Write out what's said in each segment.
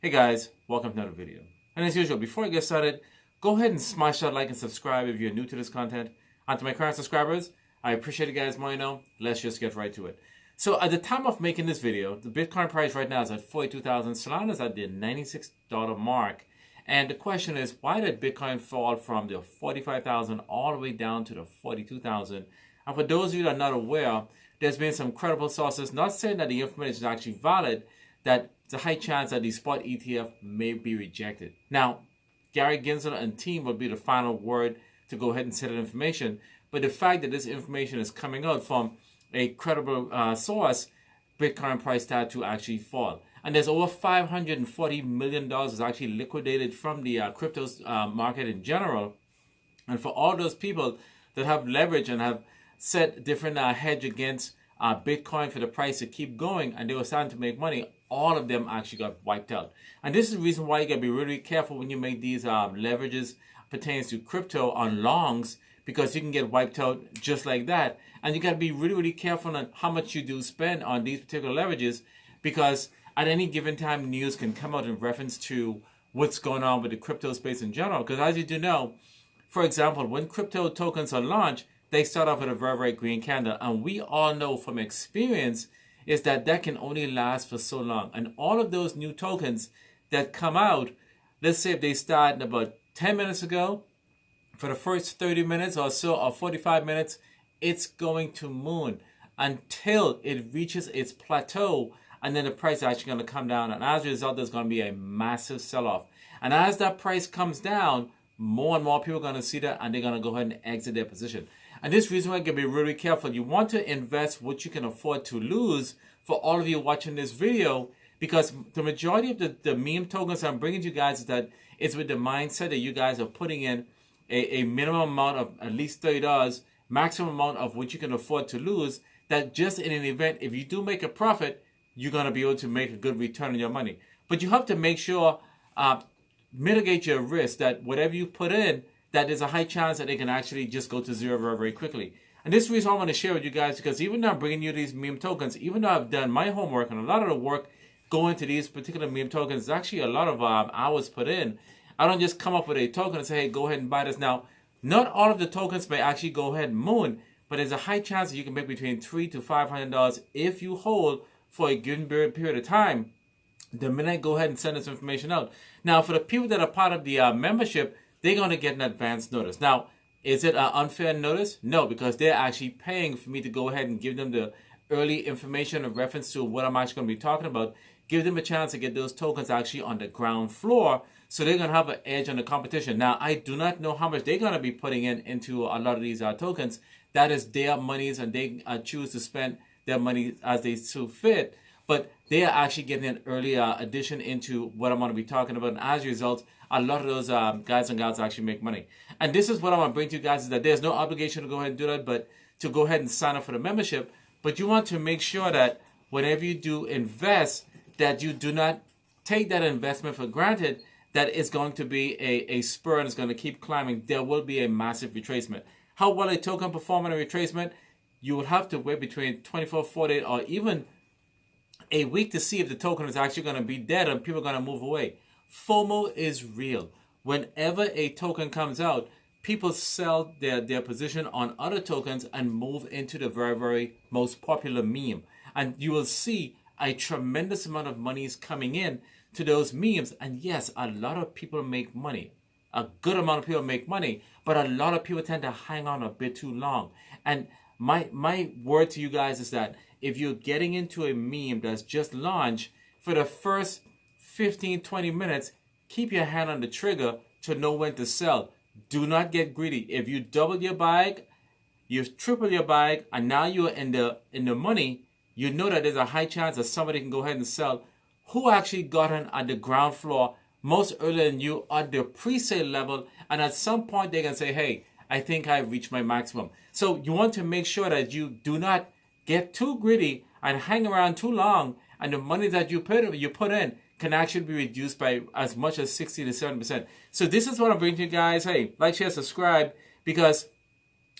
Hey guys, welcome to another video. And as usual, before I get started, go ahead and smash that like and subscribe if you're new to this content. And to my current subscribers, I appreciate you guys more. Let's just get right to it. So at the time of making this video, the Bitcoin price right now is at 42,000. Solana is at the $96 mark. And the question is, why did Bitcoin fall from the 45,000 all the way down to the 42,000? And for those of you that are not aware, there's been some credible sources, not saying that the information is actually valid, that there's a high chance that the spot ETF may be rejected. Now, Gary Gensler and team will be the final word to go ahead and set that information. But the fact that this information is coming out from a credible source, Bitcoin price started to actually fall. And there's over $540 million is actually liquidated from the crypto market in general. And for all those people that have leverage and have set different hedge against Bitcoin for the price to keep going, and they were starting to make money, all of them actually got wiped out. And this is the reason why you got to be really careful when you make these leverages pertaining to crypto on longs, because you can get wiped out just like that. And you got to be really, really careful on how much you do spend on these particular leverages, because at any given time, news can come out in reference to what's going on with the crypto space in general. Because as you do know, for example, when crypto tokens are launched, they start off with a very, very green candle. And we all know from experience is that that can only last for so long. And all of those new tokens that come out, let's say if they start in about 10 minutes ago, for the first 30 minutes or so, or 45 minutes, it's going to moon until it reaches its plateau. And then the price is actually going to come down. And as a result, there's going to be a massive sell-off. And as that price comes down, more and more people are going to see that, and they're going to go ahead and exit their position. And this reason why you can be really careful. You want to invest what you can afford to lose for all of you watching this video, because the majority of the meme tokens I'm bringing to you guys is that it's with the mindset that you guys are putting in a minimum amount of at least $30, maximum amount of what you can afford to lose, that just in an event, if you do make a profit, you're going to be able to make a good return on your money. But you have to make sure, mitigate your risk, that whatever you put in, that there's a high chance that they can actually just go to zero very, very quickly. And this is the reason I want to share with you guys, because even though I'm bringing you these meme tokens, even though I've done my homework and a lot of the work going to these particular meme tokens, there's actually a lot of hours put in. I don't just come up with a token and say, hey, go ahead and buy this. Now, not all of the tokens may actually go ahead and moon, but there's a high chance that you can make between $300 to $500 if you hold for a given period of time. The minute I go ahead and send this information out. Now, for the people that are part of the membership, they're going to get an advance notice. Now, is it an unfair notice? No, because they're actually paying for me to go ahead and give them the early information in reference to what I'm actually going to be talking about. Give them a chance to get those tokens actually on the ground floor, so they're going to have an edge on the competition. Now, I do not know how much they're going to be putting into a lot of these tokens. That is their monies, and they choose to spend their money as they see fit. But they are actually getting an early addition into what I'm going to be talking about. And as a result, a lot of those guys and gals actually make money. And this is what I want to bring to you guys, is that there's no obligation to go ahead and do that, but to go ahead and sign up for the membership. But you want to make sure that whenever you do invest, that you do not take that investment for granted, that it's going to be a spur and it's going to keep climbing. There will be a massive retracement. How well a token perform in a retracement? You will have to wait between 24, 48, or even a week to see if the token is actually going to be dead and people are going to move away. FOMO is real. Whenever a token comes out, people sell their position on other tokens and move into the very, very most popular meme. And you will see a tremendous amount of money is coming in to those memes. And yes, a lot of people make money. A good amount of people make money, but a lot of people tend to hang on a bit too long. And my word to you guys is that if you're getting into a meme that's just launched, for the first 15, 20 minutes, keep your hand on the trigger to know when to sell. Do not get greedy. If you double your bag, you triple your bag, and now you're in the money, you know that there's a high chance that somebody can go ahead and sell who actually got in at the ground floor most earlier than you at the pre-sale level, and at some point they can say, hey, I think I've reached my maximum. So you want to make sure that you do not get too greedy and hang around too long, and the money that you put in can actually be reduced by as much as 60 to 70%. So this is what I'm bringing to you guys. Hey, like, share, subscribe, because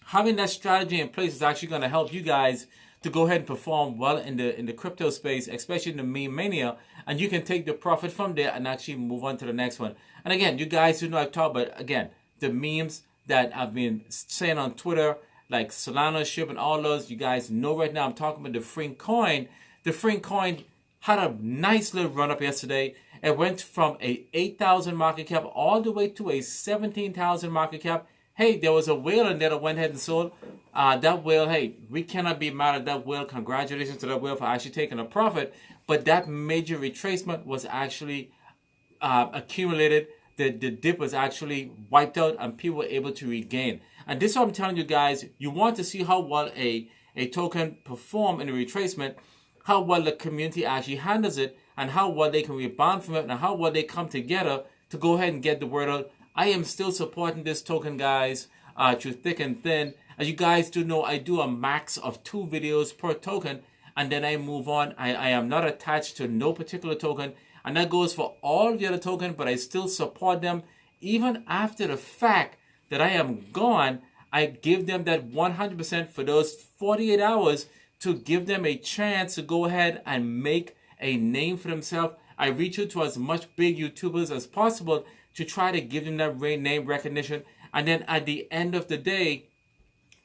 having that strategy in place is actually going to help you guys to go ahead and perform well in the crypto space, especially in the meme mania, and you can take the profit from there and actually move on to the next one. And again, you guys do know I've talked about, again, the memes that I've been saying on Twitter, like Solana ship and all those. You guys know right now I'm talking about the Frink coin. The Frink coin had a nice little run up yesterday. It went from a 8,000 market cap all the way to a 17,000 market cap. Hey, there was a whale in there that went ahead and sold. That whale, hey, we cannot be mad at that whale. Congratulations to that whale for actually taking a profit. But that major retracement was actually accumulated. The dip was actually wiped out and people were able to regain. And this is what I'm telling you guys. You want to see how well a token perform in a retracement, how well the community actually handles it, and how well they can rebound from it, and how well they come together to go ahead and get the word out. I am still supporting this token, guys, through thick and thin. As you guys do know, I do a max of 2 videos per token, and then I move on. I am not attached to no particular token, and that goes for all the other tokens, but I still support them. Even after the fact that I am gone, I give them that 100% for those 48 hours to give them a chance to go ahead and make a name for themselves. I reach out to as much big YouTubers as possible to try to give them that name recognition. And then at the end of the day,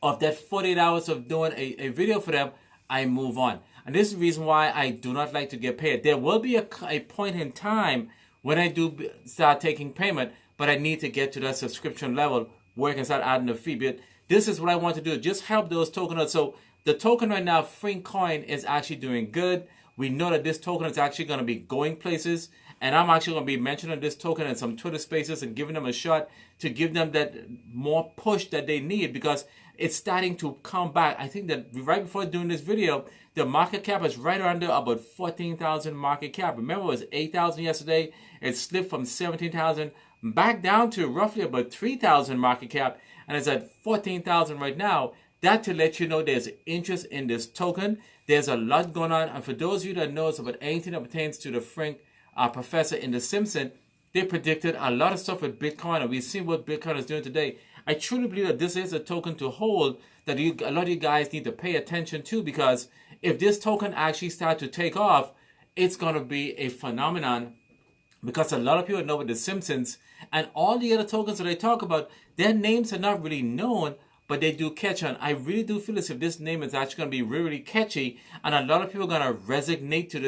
of that 48 hours of doing a video for them, I move on. And this is the reason why I do not like to get paid. There will be a point in time when I do start taking payment, but I need to get to that subscription level where I can start adding the fee. But this is what I want to do, just help those tokens. So the token right now, Frink coin, is actually doing good. We know that this token is actually going to be going places. And I'm actually going to be mentioning this token in some Twitter spaces and giving them a shot to give them that more push that they need, because it's starting to come back. I think that right before doing this video, the market cap is right under about 14,000 market cap. Remember, it was 8,000 yesterday. It slipped from 17,000 back down to roughly about 3,000 market cap, and it's at 14,000 right now. That to let you know there's interest in this token. There's a lot going on, and for those of you that knows about anything that pertains to the Frink professor in the Simpsons, they predicted a lot of stuff with Bitcoin, and we've seen what Bitcoin is doing today. I truly believe that this is a token to hold that a lot of you guys need to pay attention to, because if this token actually starts to take off, it's going to be a phenomenon, because a lot of people know with the Simpsons and all the other tokens that I talk about, their names are not really known, but they do catch on. I really do feel as if this name is actually going to be really, really catchy, and a lot of people are going to resonate to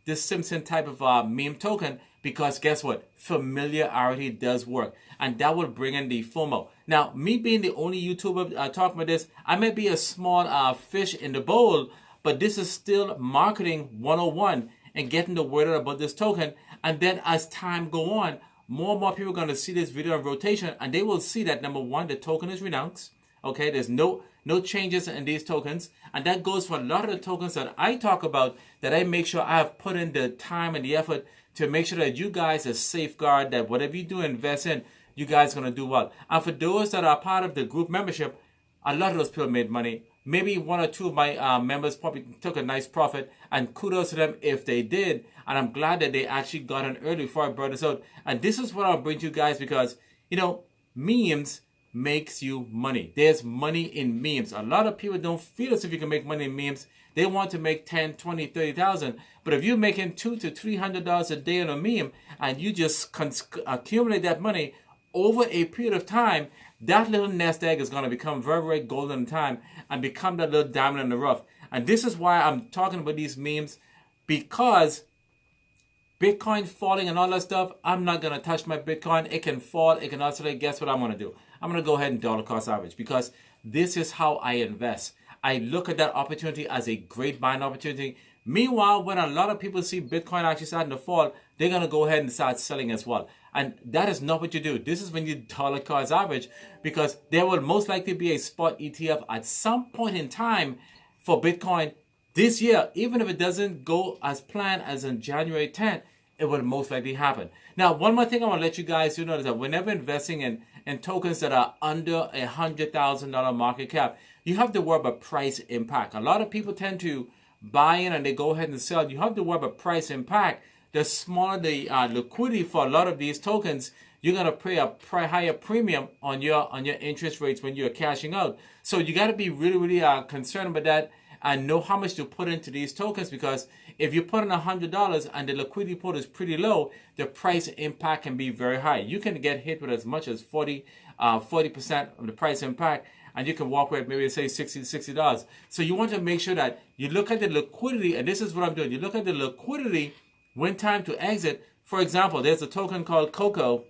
this Simpson type of meme token, because guess what? Familiarity does work, and that will bring in the FOMO. Now, me being the only YouTuber talking about this, I may be a small fish in the bowl, but this is still marketing 101 and getting the word out about this token. And then as time go on, more and more people are going to see this video in rotation, and they will see that, number one, the token is renounced. Okay, there's no changes in these tokens, and that goes for a lot of the tokens that I talk about, that I make sure I have put in the time and the effort to make sure that you guys are safeguard that whatever you do invest in, you guys are going to do well. And for those that are part of the group membership, a lot of those people made money. Maybe 1 or 2 of my members probably took a nice profit, and kudos to them if they did. And I'm glad that they actually got in early before I brought this out. And this is what I'll bring to you guys, because, you know, memes makes you money. There's money in memes. A lot of people don't feel as if you can make money in memes. They want to make 10, 20, 30,000. But if you're making $200 to $300 a day on a meme, and you just accumulate that money over a period of time, that little nest egg is going to become very, very golden in time and become that little diamond in the rough. And this is why I'm talking about these memes, because Bitcoin falling and all that stuff, I'm not going to touch my Bitcoin. It can fall. It can oscillate. Guess what I'm going to do? I'm going to go ahead and dollar cost average, because this is how I invest. I look at that opportunity as a great buying opportunity. Meanwhile, when a lot of people see Bitcoin actually starting to fall, they're going to go ahead and start selling as well. And that is not what you do. This is when you dollar cost average, because there will most likely be a spot ETF at some point in time for Bitcoin this year. Even if it doesn't go as planned as on January 10th, it will most likely happen. Now, one more thing I want to let you guys know is that whenever investing in tokens that are under $100,000 market cap, you have to worry about price impact. A lot of people tend to buy in and they go ahead and sell. You have to worry about price impact. The smaller the liquidity for a lot of these tokens, you're going to pay a higher premium on your interest rates when you're cashing out. So you got to be really, really concerned about that. and know how much to put into these tokens, because if you put in $100 and the liquidity pool is pretty low, the price impact can be very high. You can get hit with as much as 40% of the price impact, and you can walk away with maybe say $60. So you want to make sure that you look at the liquidity, and this is what I'm doing. You look at the liquidity when time to exit. For example, there's a token called Coco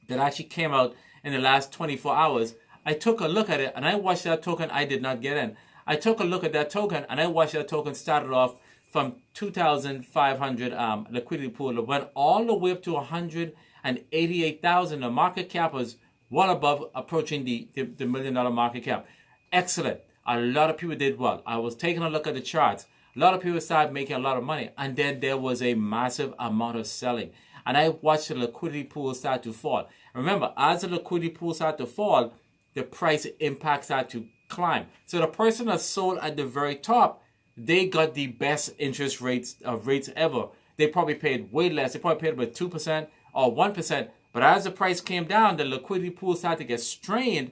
that actually came out in the last 24 hours. I took a look at it and I watched that token. I did not get in. I took a look at that token and I watched that token started off from 2,500 liquidity pool. It went all the way up to 188,000. The market cap was well above approaching the $1 million market cap. Excellent. A lot of people did well. I was taking a look at the charts. A lot of people started making a lot of money. And then there was a massive amount of selling. And I watched the liquidity pool start to fall. Remember, as the liquidity pool started to fall, the price impact started to climb. So the person that sold at the very top, they got the best interest rates ever. They probably paid way less. They probably paid about 2% or 1%. But as the price came down, the liquidity pool started to get strained.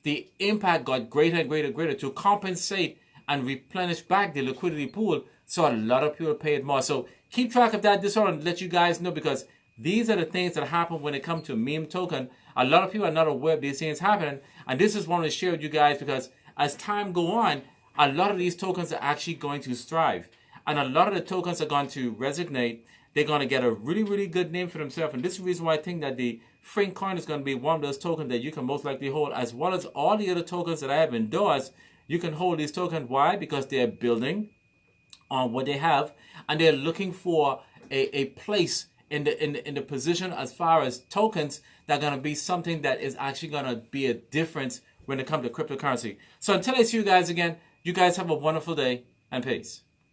The impact got greater and greater and greater to compensate and replenish back the liquidity pool. So a lot of people paid more. So keep track of that. This one, let you guys know, because these are the things that happen when it comes to meme token. A lot of people are not aware of these things happening. And this is one to share with you guys, because as time go on, a lot of these tokens are actually going to thrive. And a lot of the tokens are going to resonate. They're going to get a really, really good name for themselves. And this is the reason why I think that the Frink coin is going to be one of those tokens that you can most likely hold, as well as all the other tokens that I have endorsed. You can hold these tokens. Why? Because they're building on what they have, and they're looking for a place in the position as far as tokens that are going to be something that is actually going to be a difference when it comes to cryptocurrency. So until I see you guys again, you guys have a wonderful day, and peace.